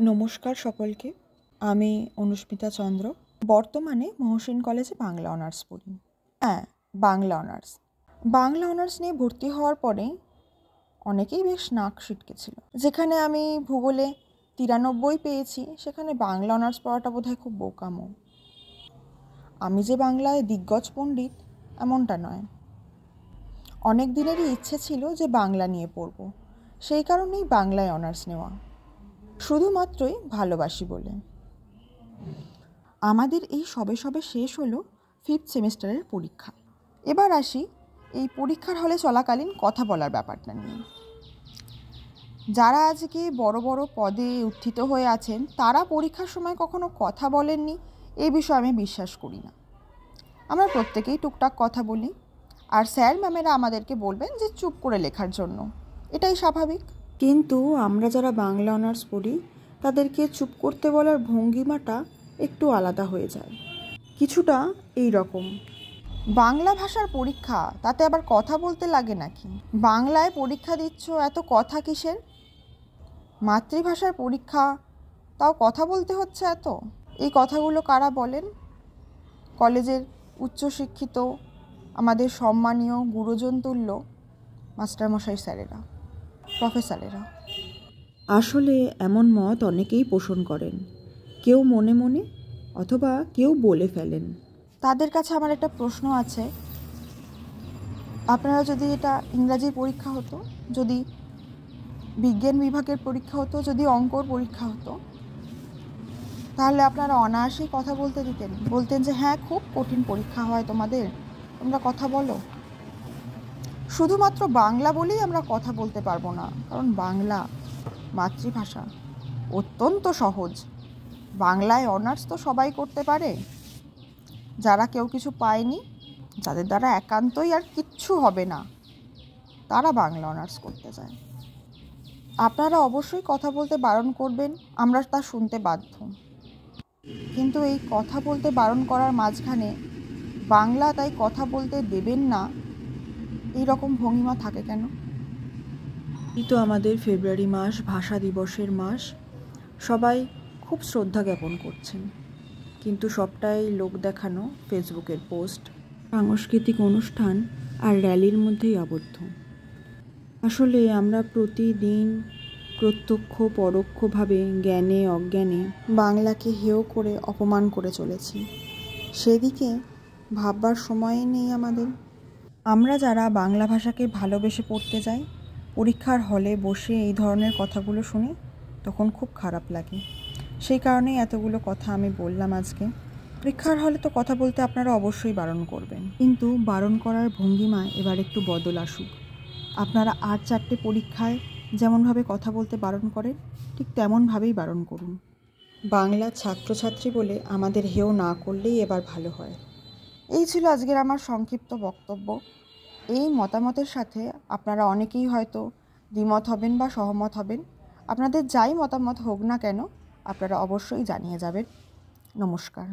নমস্কার সকলকে। আমি অনুস্মিতা চন্দ্র। বর্তমানে মহসিন কলেজে বাংলা অনার্স পড়ি। বাংলা অনার্স নিয়ে ভর্তি হওয়ার পরেই অনেকেই বেশ নাক সিটকেছিল। যেখানে আমি ভূগোলে 93 পেয়েছি, সেখানে বাংলা অনার্স পড়াটা বোধহয় খুব বোকামো। আমি যে বাংলায় দিগ্গজ পণ্ডিত এমনটা নয়। অনেক দিনেরই ইচ্ছে ছিল যে বাংলা নিয়ে পড়ব, সেই কারণেই বাংলায় অনার্স নেওয়া, শুধুমাত্রই ভালোবাসি বলে। আমাদের এই সবে শেষ হলো 5th সেমিস্টারের পরীক্ষা। এবার আসি এই পরীক্ষার হলে চলাকালীন কথা বলার ব্যাপারটা নিয়ে। যারা আজকে বড় বড় পদে উত্থিত হয়ে আছেন, তারা পরীক্ষার সময় কখনো কথা বলেননি এই বিষয়ে আমি বিশ্বাস করি না। আমরা প্রত্যেকেই টুকটাক কথা বলি, আর স্যার ম্যামেরা আমাদেরকে বলবেন যে চুপ করে লেখার জন্য, এটাই স্বাভাবিক। কিন্তু আমরা যারা বাংলা অনার্স পড়ি, তাদেরকে চুপ করতে বলার ভঙ্গিমাটা একটু আলাদা হয়ে যায়, কিছুটা এই রকম। বাংলা ভাষার পরীক্ষা, তাতে আবার কথা বলতে লাগে নাকি? বাংলায় পরীক্ষা দিচ্ছ, এত কথা কিসের? মাতৃভাষার পরীক্ষা, তাও কথা বলতে হচ্ছে এত? এই কথাগুলো কারা বলেন? কলেজের উচ্চশিক্ষিত, আমাদের সম্মানীয় গুরুজন তুল্য মাস্টারমশাই স্যারেরা, প্রফেসরেরা। আসলে এমন মত অনেকেই পোষণ করেন, কেউ মনে মনে অথবা কেউ বলে ফেলেন। তাদের কাছে আমার একটা প্রশ্ন আছে, আপনারা যদি এটা ইংরাজির পরীক্ষা হতো, যদি বিজ্ঞান বিভাগের পরীক্ষা হতো, যদি অঙ্কর পরীক্ষা হতো, তাহলে আপনারা অনায়াসেই কথা বলতে দিতেন, বলতেন যে হ্যাঁ খুব কঠিন পরীক্ষা হয় তোমাদের, তোমরা কথা বলো। শুধুমাত্র বাংলা বলেই আমরা কথা বলতে পারবো না, কারণ বাংলা মাতৃভাষা অত্যন্ত সহজ। বাংলায় অনার্স তো সবাই করতে পারে। যারা কেউ কিছু পায়নি, যাদের দ্বারা একান্তই আর কিচ্ছু হবে না, তারা বাংলা অনার্স করতে চায়। আপনারা অবশ্যই কথা বলতে বারণ করবেন, আমরা তা শুনতে বাধ্য। কিন্তু এই কথা বলতে বারণ করার মাঝখানে বাংলা তাই কথা বলতে দেবেন না, এই রকম ভঙ্গিমা থাকে কেন? এই তো আমাদের ফেব্রুয়ারি মাস, ভাষা দিবসের মাস, সবাই খুব শ্রদ্ধা জ্ঞাপন করছেন, কিন্তু সবটাই লোক দেখানো, ফেসবুকের পোস্ট, সাংস্কৃতিক অনুষ্ঠান আর র্যালির মধ্যেই আবদ্ধ। আসলে আমরা প্রতিদিন প্রত্যক্ষ পরোক্ষভাবে জ্ঞানে অজ্ঞানে বাংলাকে হেয় করে অপমান করে চলেছি। সেদিকে ভাববার সময়ই নেই আমাদের। আমরা যারা বাংলা ভাষাকে ভালোবেসে পড়তে যাই, পরীক্ষার হলে বসে এই ধরনের কথাগুলো শুনি, তখন খুব খারাপ লাগে। সেই কারণেই এতগুলো কথা আমি বললাম আজকে। পরীক্ষার হলে তো কথা বলতে আপনারা অবশ্যই বারণ করবেন, কিন্তু বারণ করার ভঙ্গিমায় এবার একটু বদল আসুক। আপনারা আর 4টে পরীক্ষায় যেমনভাবে কথা বলতে বারণ করেন, ঠিক তেমনভাবেই বারণ করুন। বাংলা ছাত্রছাত্রী বলে আমাদের হেয় না করলেই এবার ভালো হয়। এই ছিল আজকের আমার সংক্ষিপ্ত বক্তব্য। এই মতামতের সাথে আপনারা অনেকেই হয়তো দ্বিমত হবেন বা সহমত হবেন। আপনাদের যাই মতামত হোক না কেন, আপনারা অবশ্যই জানিয়ে যাবেন। নমস্কার।